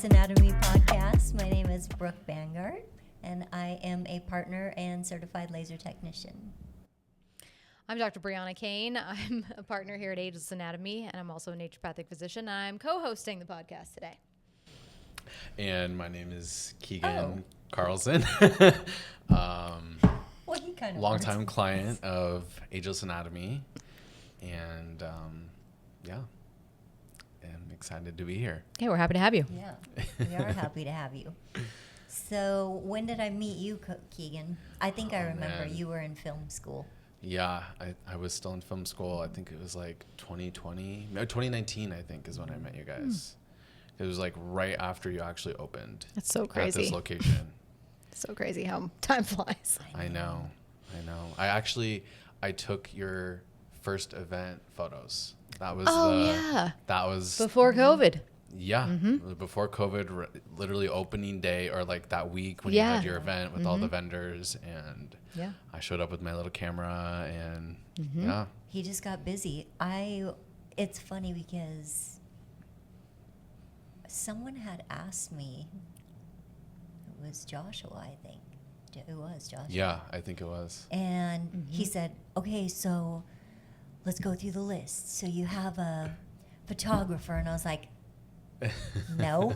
Ageless Anatomy podcast. My name is Brooke Bangart, and I am a partner and certified laser technician. I'm Dr. Brianna Kane. I'm a partner here at Ageless Anatomy, and I'm also a naturopathic physician. I'm co-hosting the podcast today. And my name is Keegan Carlson. Well, he kind of Longtime client of Ageless Anatomy. And I'm excited to be here. Hey, we're happy to have you. Yeah, we are happy to have you. So when did I meet you, Keegan? I think I remember you were in film school. Yeah, I was still in film school. I think it was like 2019, I think, is when I met you guys. It was like right after you actually opened. That's so crazy. At this location. So crazy how time flies. I know. I took your first event photos. That was that was before COVID. Yeah, before COVID, literally opening day or like that week when you had your event with all the vendors, and I showed up with my little camera, and He just got busy. It's funny because someone had asked me, it was Joshua, I think. It was Joshua. Yeah, I think it was. And he said, okay, so let's go through the list. So you have a photographer, and I was like, no.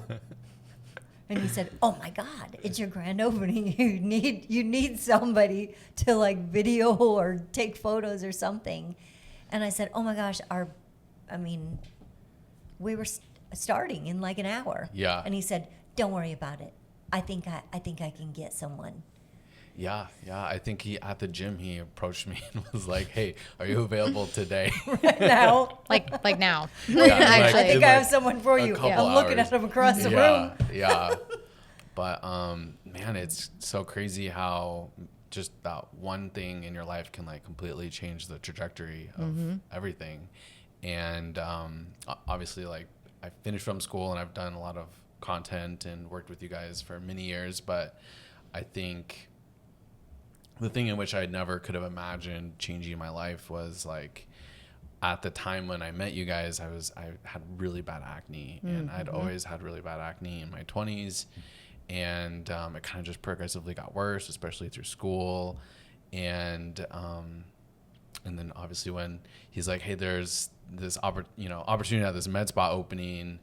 And he said, oh my God, it's your grand opening. You need somebody to like video or take photos or something. And I said, oh my gosh, we were starting in like an hour. Yeah. And he said, don't worry about it. I think I can get someone. Yeah. I think at the gym, he approached me and was like, hey, are you available today? Right now. like now. Yeah, Actually, I think I like have someone for you. I'm looking at him across the room. Yeah. But, man, it's so crazy how just that one thing in your life can like completely change the trajectory of everything. And obviously, like, I finished film school and I've done a lot of content and worked with you guys for many years. But I think the thing in which I never could have imagined changing my life was like, at the time when I met you guys, I had really bad acne, and I'd always had really bad acne in my 20s, and it kind of just progressively got worse, especially through school, and then obviously when he's like, hey, there's this opportunity at this med spa opening,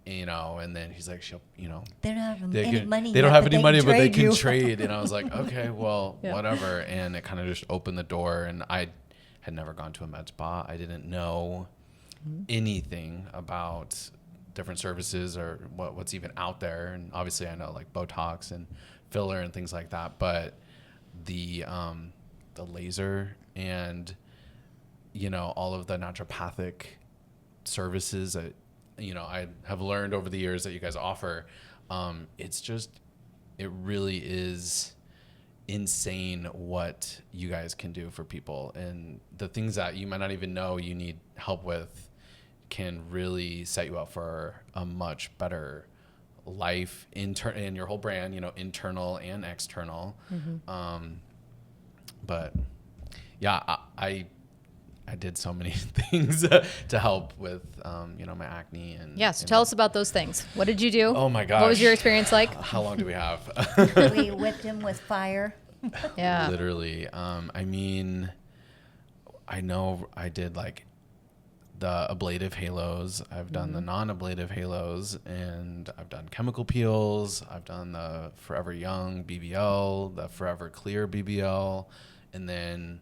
and then he's like, They don't have any money. They don't have any money, but they can trade. And I was like, okay, well, whatever. And it kind of just opened the door. And I had never gone to a med spa. I didn't know anything about different services or what's even out there. And obviously I know like Botox and filler and things like that. But the laser and, all of the naturopathic services that, I have learned over the years that you guys offer, it really is insane what you guys can do for people. And the things that you might not even know you need help with can really set you up for a much better life in your whole brand, internal and external. But yeah, I did so many things to help with, my acne. So tell us about those things. What did you do? Oh my gosh. What was your experience like? How long do we have? We whipped him with fire. Yeah. Literally. I know I did like the ablative halos. I've done the non-ablative halos, and I've done chemical peels. I've done the Forever Young BBL, the Forever Clear BBL, and then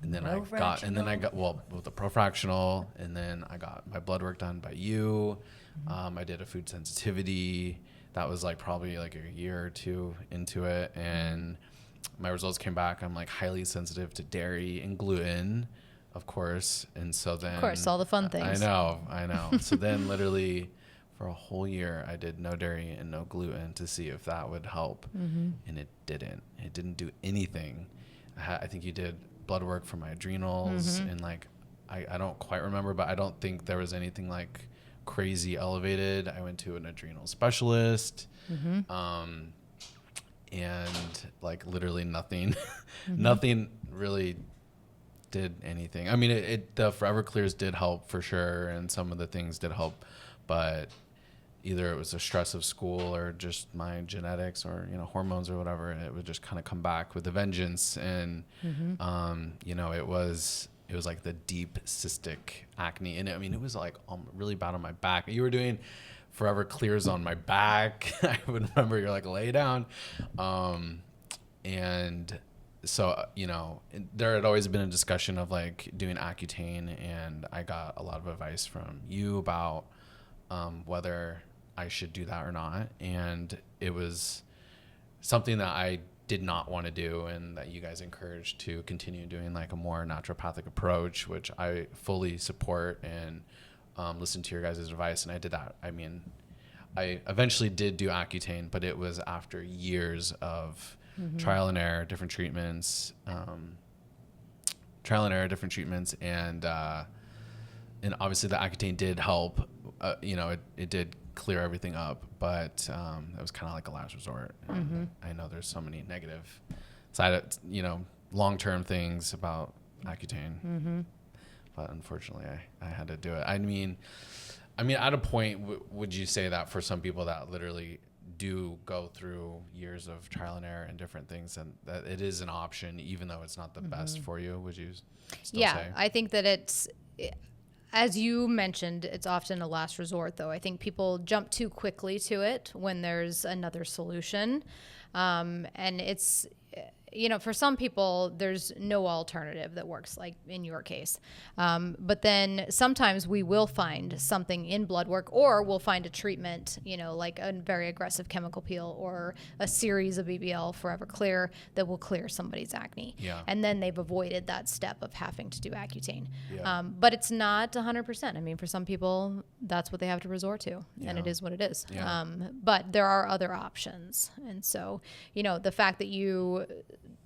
I got with the profractional, and then I got my blood work done by you. I did a food sensitivity. That was like probably like a year or two into it, and my results came back. I'm like highly sensitive to dairy and gluten, of course. And so then, of course, all the fun things. I know. So then literally for a whole year, I did no dairy and no gluten to see if that would help. And it didn't. It didn't do anything. I think you did blood work for my adrenals, and like I don't quite remember, but I don't think there was anything like crazy elevated. I went to an adrenal specialist, and like literally nothing nothing really did anything. I mean, the Forever Clears did help for sure, and some of the things did help, but either it was the stress of school or just my genetics or, you know, hormones or whatever, and it would just kind of come back with a vengeance. And, you know, it was like the deep cystic acne. And I mean, it was like really bad on my back. You were doing forever clears on my back. I would remember you're like, lay down. And so, you know, there had always been a discussion of like doing Accutane, and I got a lot of advice from you about whether I should do that or not. And it was something that I did not want to do, and that you guys encouraged to continue doing like a more naturopathic approach, which I fully support and listen to your guys' advice. And I did that. I mean, I eventually did do Accutane, but it was after years of trial and error, different treatments, and obviously the Accutane did help. You know, it did clear everything up, but it was kind of like a last resort. And I know there's so many negative you know, long-term things about Accutane, but unfortunately I had to do it. I mean, at a point, would you say that for some people that literally do go through years of trial and error and different things, and that it is an option, even though it's not the best for you? Would you still say? I think that it's, as you mentioned, it's often a last resort, though. I think people jump too quickly to it when there's another solution. And it's, you know, for some people, there's no alternative that works, like in your case. But then sometimes we will find something in blood work, or we'll find a treatment, you know, like a very aggressive chemical peel or a series of BBL Forever Clear that will clear somebody's acne. Yeah. And then they've avoided that step of having to do Accutane. Yeah. But it's not 100%. I mean, for some people, that's what they have to resort to, and it is what it is. Yeah. But there are other options. And so, you know, the fact that you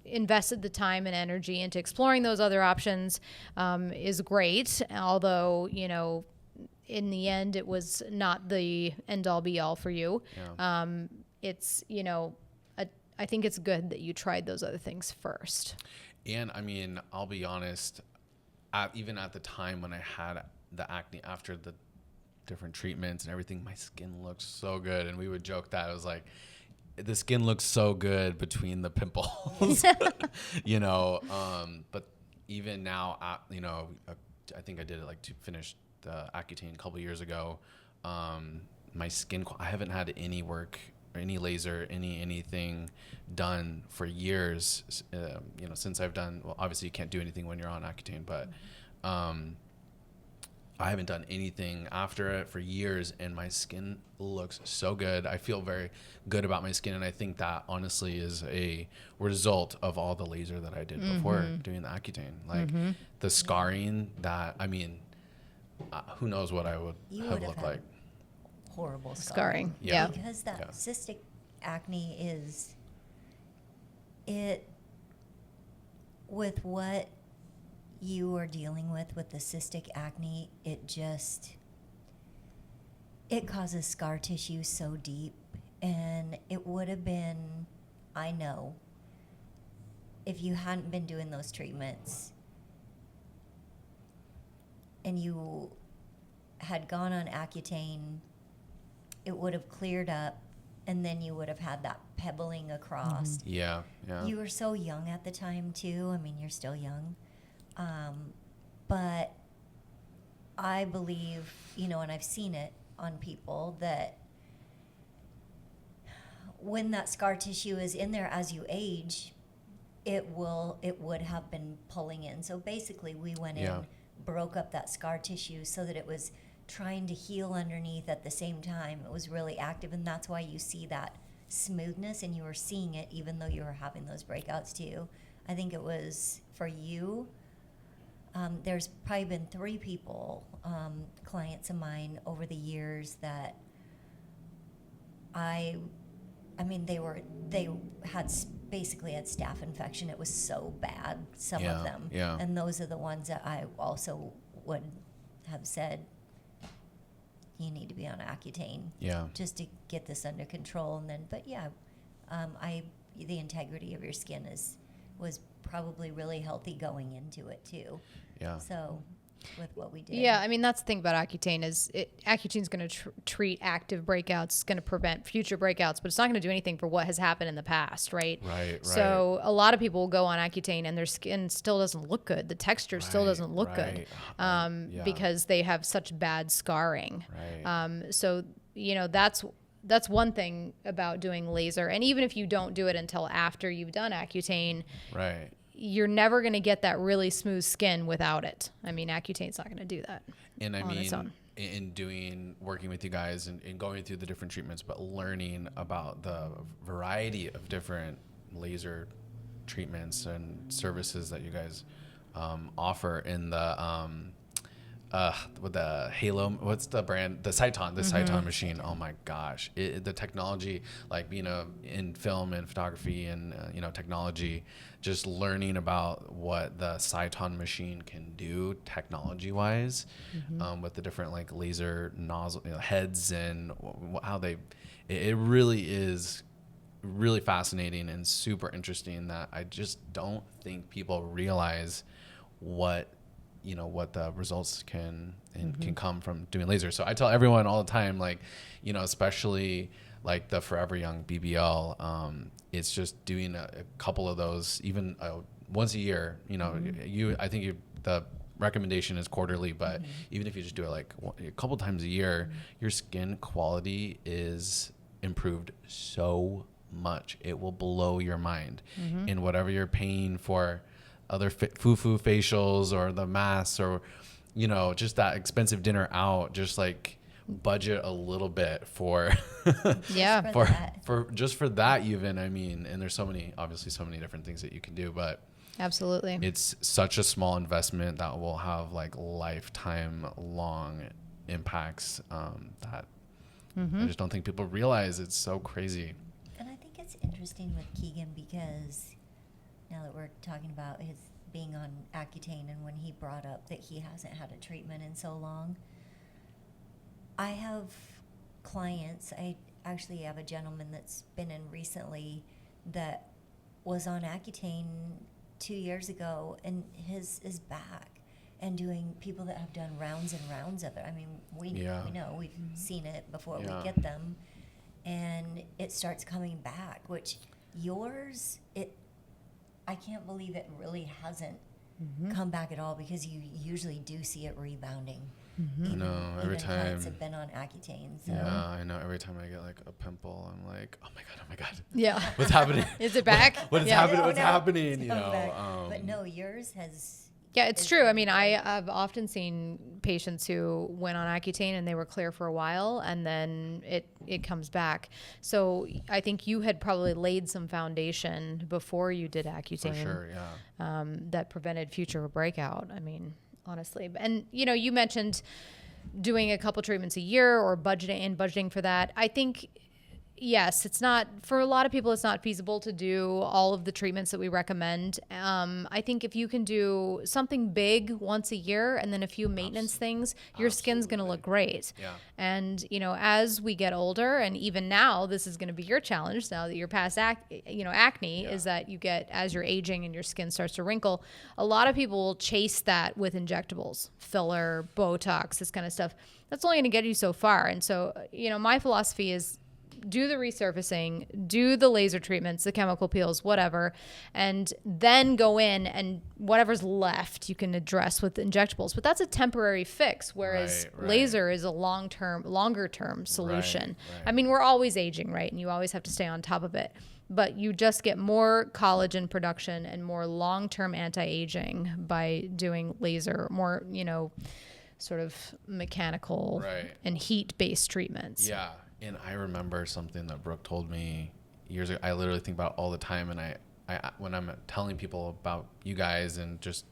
invested the time and energy into exploring those other options is great. Although, you know, in the end, it was not the end all be all for you. Yeah. It's, you know, I think it's good that you tried those other things first. And I mean, I'll be honest, even at the time when I had the acne after the different treatments and everything, my skin looked so good. And we would joke that it was like, the skin looks so good between the pimples, you know. But even now, you know, I think I did it like to finish the Accutane a couple years ago. My skin, I haven't had any work or any laser, anything done for years. You know, since I've done, well, obviously you can't do anything when you're on Accutane, but I haven't done anything after it for years, and my skin looks so good. I feel very good about my skin, and I think that honestly is a result of all the laser that I did before doing the Accutane. Like the scarring that, I mean, who knows what I would have looked like. Horrible Scarring. Yeah. Because that cystic acne is, with what you are dealing with the cystic acne, it causes scar tissue so deep. And it would have been, I know, if you hadn't been doing those treatments and you had gone on Accutane, it would have cleared up, and then you would have had that pebbling across. Yeah. You were so young at the time too. I mean, you're still young. But I believe, you know, and I've seen it on people, that when that scar tissue is in there as you age, it would have been pulling in. So basically we went in, broke up that scar tissue so that it was trying to heal underneath at the same time. It was really active, and that's why you see that smoothness, and you were seeing it even though you were having those breakouts too. I think it was for you. There's probably been 3 people, clients of mine over the years, that I mean, they basically had staph infection. It was so bad, some of them. Yeah. And those are the ones that I also would have said, you need to be on Accutane. Yeah. Just to get this under control. And then, but yeah, the integrity of your skin was probably really healthy going into it too. Yeah. So with what we did. Yeah, I mean, that's the thing about Accutane is Accutane's going to treat active breakouts. It's going to prevent future breakouts, but it's not going to do anything for what has happened in the past, right? Right. So a lot of people will go on Accutane and their skin still doesn't look good. The texture still doesn't look good because they have such bad scarring. Right. So, you know, that's one thing about doing laser. And even if you don't do it until after you've done Accutane, Right. you're never going to get that really smooth skin without it. I mean, Accutane's not going to do that. And I on its own. mean, working with you guys and going through the different treatments, but learning about the variety of different laser treatments and services that you guys offer in the with the Halo, what's the brand? The Cyton, Cyton machine. Oh my gosh, the technology, like being in film and photography and technology, just learning about what the Cyton machine can do technology wise, with the different like laser nozzle heads and how they, it really is really fascinating and super interesting that I just don't think people realize what the results can come from doing laser. So I tell everyone all the time, like, especially like the Forever Young BBL, it's just doing a couple of those, even once a year, I think the recommendation is quarterly, but even if you just do it like a couple times a year, your skin quality is improved so much. It will blow your mind in whatever you're paying for other foo-foo facials or the masks or, just that expensive dinner out, just like budget a little bit for, for that even, I mean, and there's obviously so many different things that you can do, but absolutely, it's such a small investment that will have like lifetime long impacts, that I just don't think people realize. It's so crazy. And I think it's interesting with Keegan because now that we're talking about his being on Accutane and when he brought up that he hasn't had a treatment in so long, I have clients, I actually have a gentleman that's been in recently that was on Accutane 2 years ago and his is back and doing people that have done rounds and rounds of it. I mean, we know, we've seen it before we get them, and it starts coming back, which yours, I can't believe it really hasn't come back at all because you usually do see it rebounding. I know, every time. Clients have been on Accutane. So. Yeah, I know. Every time I get like a pimple, I'm like, oh my god. Yeah. What's happening? Is it back? What is happening? What's happening? But no, yours has. Yeah, it's true. I mean, I've often seen patients who went on Accutane and they were clear for a while and then it comes back. So I think you had probably laid some foundation before you did Accutane. For sure, yeah. That prevented future breakout. I mean, honestly. And, you mentioned doing a couple treatments a year or budgeting for that. I think, yes, it's not, for a lot of people, it's not feasible to do all of the treatments that we recommend. I think if you can do something big once a year and then a few maintenance things, your skin's going to look great. Yeah. And, as we get older, and even now, this is going to be your challenge now that you're past acne, is that you get, as you're aging and your skin starts to wrinkle, a lot of people will chase that with injectables, filler, Botox, this kind of stuff. That's only going to get you so far. And so, my philosophy is, do the resurfacing, do the laser treatments, the chemical peels, whatever, and then go in and whatever's left you can address with injectables. But that's a temporary fix, whereas laser is a longer term solution. Right. I mean, we're always aging, right? And you always have to stay on top of it. But you just get more collagen production and more long-term anti-aging by doing laser, more, sort of mechanical and heat-based treatments. Yeah. And I remember something that Brooke told me years ago. I literally think about it all the time. And I when I'm telling people about you guys and just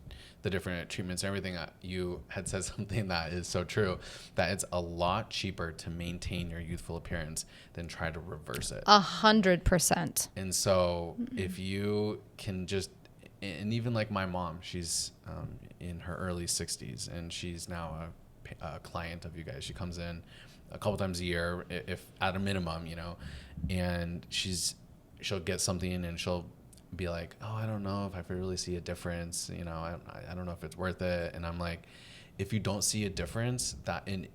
the different treatments and everything, you had said something that is so true, that it's a lot cheaper to maintain your youthful appearance than try to reverse it. 100%. And so if you can just, and even like my mom, she's in her early 60s and she's now a client of you guys. She comes in a couple times a year, if at a minimum, and she'll get something and she'll be like, oh, I don't know if I really see a difference. I don't know if it's worth it. And I'm like, if you don't see a difference that in,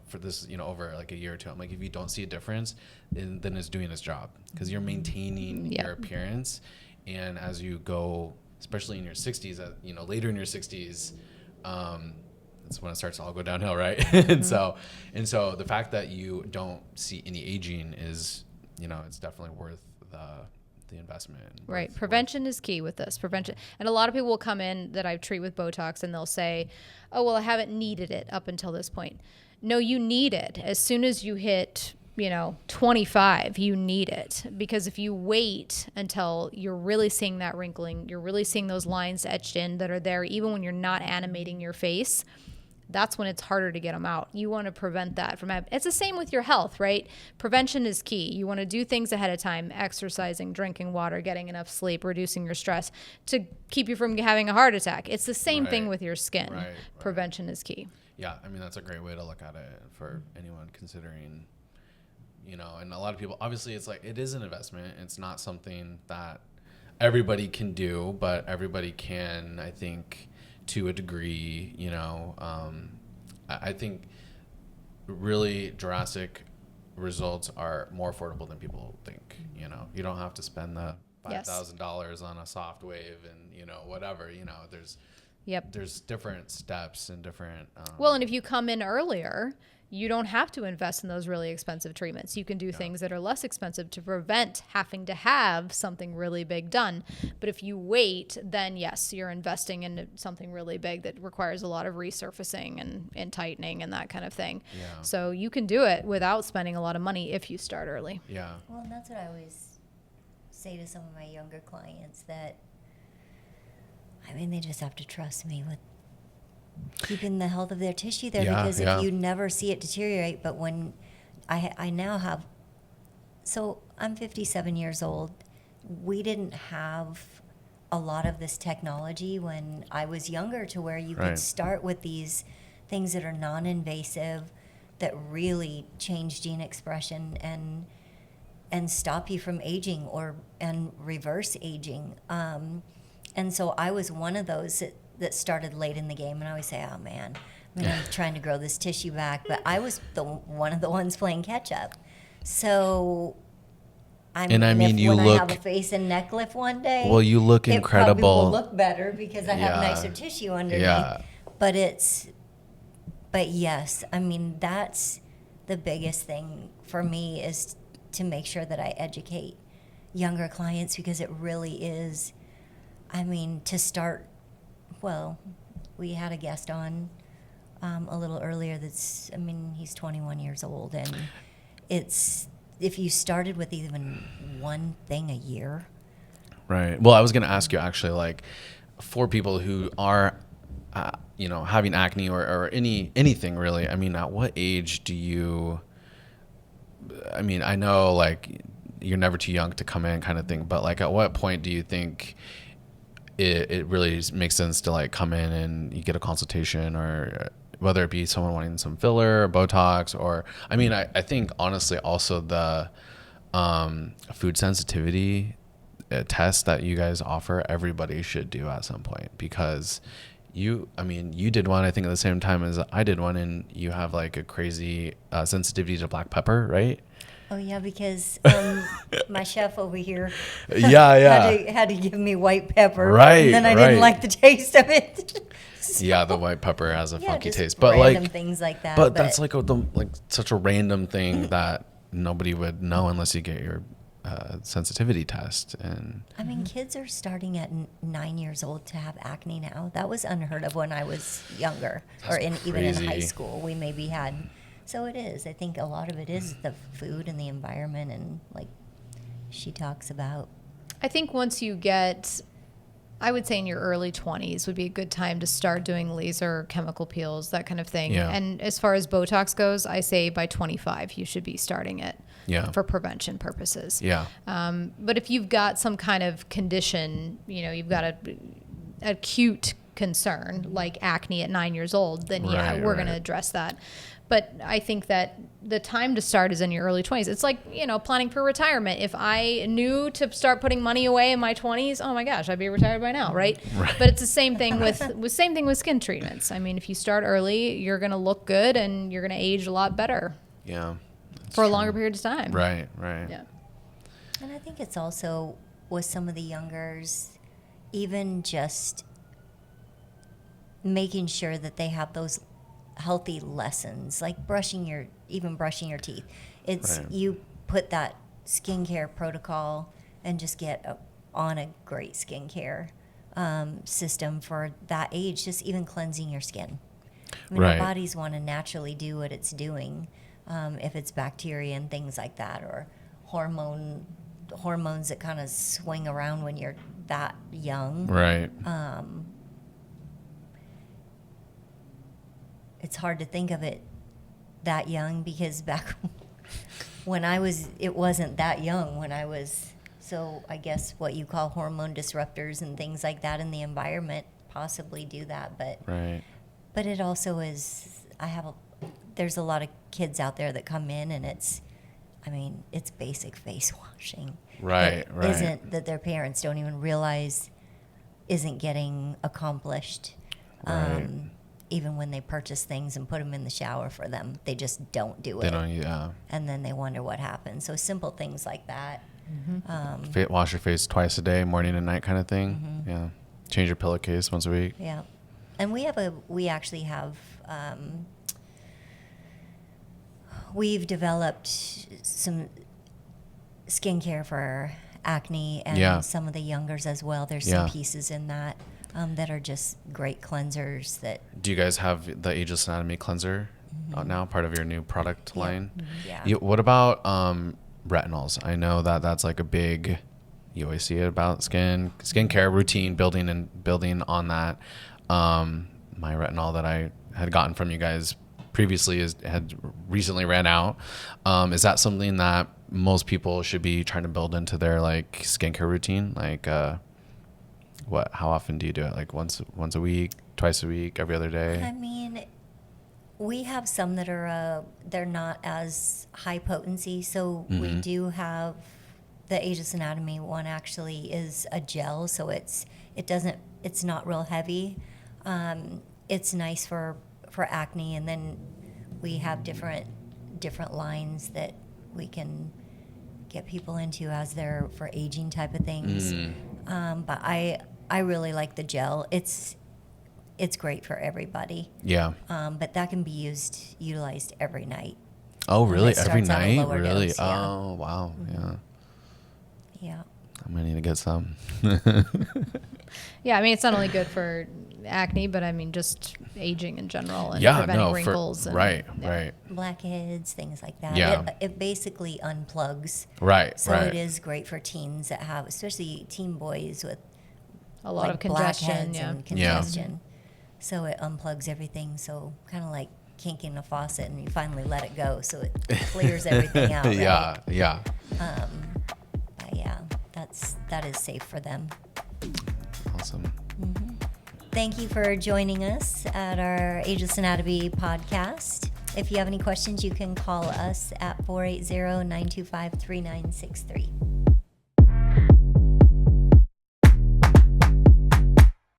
for this, over like a year or two, I'm like, if you don't see a difference, then it's doing its job, because you're maintaining your appearance. And as you go, especially in your 60s, later in your 60s, that's when it starts to all go downhill, right? and so the fact that you don't see any aging is, it's definitely worth the investment. Right. Prevention is key with this. Prevention. And a lot of people will come in that I treat with Botox and they'll say, oh, well, I haven't needed it up until this point. No, you need it. As soon as you hit, 25, you need it. Because if you wait until you're really seeing that wrinkling, you're really seeing those lines etched in that are there, even when you're not animating your face, that's when it's harder to get them out. You want to prevent that from happening. It's the same with your health, right? Prevention is key. You want to do things ahead of time, exercising, drinking water, getting enough sleep, reducing your stress to keep you from having a heart attack. It's the same thing with your skin. Right. Prevention is key. Yeah, I mean, that's a great way to look at it for anyone considering, and a lot of people, obviously it's like, it is an investment. It's not something that everybody can do, but everybody can, I think, to a degree. I think really drastic results are more affordable than people think. You don't have to spend the $5,000 on a soft wave and whatever. There's different steps and different well, and if you come in earlier, you don't have to invest in those really expensive treatments. You can do things that are less expensive to prevent having to have something really big done. But if you wait, then yes, you're investing in something really big that requires a lot of resurfacing and tightening and that kind of thing. Yeah. So you can do it without spending a lot of money if you start early. Yeah. Well, and that's what I always say to some of my younger clients, that, they just have to trust me with keeping the health of their tissue there, because if you never see it deteriorate, but when I now have, so I'm 57 years old. We didn't have a lot of this technology when I was younger, to where you could start with these things that are non-invasive, that really change gene expression and stop you from aging and reverse aging. And so I was one of those that started late in the game, and I always say, oh man, I'm trying to grow this tissue back, but I was one of the ones playing catch up. So I have a face and neck lift one day, well, you look incredible. It probably will look better because I have nicer tissue underneath. Yeah. But yes, that's the biggest thing for me, is to make sure that I educate younger clients, because it really is, to start. Well, we had a guest on a little earlier that's, he's 21 years old, and it's, if you started with even one thing a year. Right. Well, I was going to ask you actually, like, for people who are, having acne or anything really, at what age do you, I know, like, you're never too young to come in kind of thing, but, like, at what point do you think it really makes sense to, like, come in and you get a consultation, or whether it be someone wanting some filler or Botox, or I think honestly also the food sensitivity test that you guys offer, everybody should do at some point, because you did one, I think, at the same time as I did one, and you have like a crazy sensitivity to black pepper, right? Oh yeah, because my chef over here had to give me white pepper, right? And then I didn't like the taste of it. So, yeah, the white pepper has a funky taste, but random things like that. But that's like such a random thing that nobody would know unless you get your sensitivity test. And kids are starting at 9 years old to have acne now. That was unheard of when I was younger, even in high school. We maybe had. So it is. I think a lot of it is the food and the environment, and like she talks about. I think once you get, I would say in your early 20s would be a good time to start doing laser, chemical peels, that kind of thing. Yeah. And as far as Botox goes, I say by 25 you should be starting it for prevention purposes. Yeah. But if you've got some kind of condition, you've got a acute concern, like acne at 9 years old, then yeah, Right, we're going to right. address that. But I think that the time to start is in your early 20s. It's like, planning for retirement. If I knew to start putting money away in my 20s, oh my gosh, I'd be retired by now, right? Right. But it's the same thing with skin treatments. I mean, if you start early, you're going to look good and you're going to age a lot better Yeah. for a longer period of time. Right. Yeah. And I think it's also with some of the youngers, even just making sure that they have those healthy lessons, like brushing your teeth. It's Right. you put that skincare protocol and just get on a great skincare system for that age, just even cleansing your skin. I mean, Right. our bodies want to naturally do what it's doing, if it's bacteria and things like that, or hormones that kind of swing around when you're that young. Right. It's hard to think of it that young, because back when it wasn't that young when I was. So I guess what you call hormone disruptors and things like that in the environment possibly do that. Right. But it also is, there's a lot of kids out there that come in and it's basic face washing. Right. That Right. Isn't, that their parents don't even realize isn't getting accomplished. Right. Even when they purchase things and put them in the shower for them, they just don't do it. They don't. Yeah. And then they wonder what happened. So simple things like that. Wash your face twice a day, morning and night, kind of thing. Mm-hmm. Yeah. Change your pillowcase once a week. Yeah. And we actually have, we've developed some skincare for acne and Yeah. some of the youngers as well. There's Yeah. some pieces in that that are just great cleansers that. Do you guys have the Ageless Anatomy cleanser out now, part of your new product line? Yeah. What about retinols? I know that that's like a big. You always see it about skincare routine, building on that. My retinol that I had gotten from you guys previously had recently ran out. Is that something that most people should be trying to build into their like skincare routine? Like, how often do you do it? Like once a week, twice a week, every other day? I mean, we have some that are they're not as high potency. So we do have the Ageless Anatomy one. Actually, is a gel, so it's not real heavy. It's nice for acne, and then we have different lines that we can get people into as they're for aging type of things. But I really like the gel. It's great for everybody. Yeah. But that can be utilized every night. Oh, really? it Every starts at a night? lower Really? dose, yeah. Oh, wow. Yeah. Yeah. I'm gonna need to get some. Yeah, I mean, it's not only good for acne, but I mean, just aging in general and preventing wrinkles. Right. Blackheads, things like that. Yeah. It basically unplugs. Right. So right. it is great for teens that have, especially teen boys with a lot like of congestion. blackheads Yeah. and congestion. So it unplugs everything. So kind of like kinking a faucet, and you finally let it go, so it clears everything out. Right? Yeah. But yeah, that is safe for them. Awesome. Thank you for joining us at our Ageless Anatomy podcast. If you have any questions, you can call us at 480-925-3963.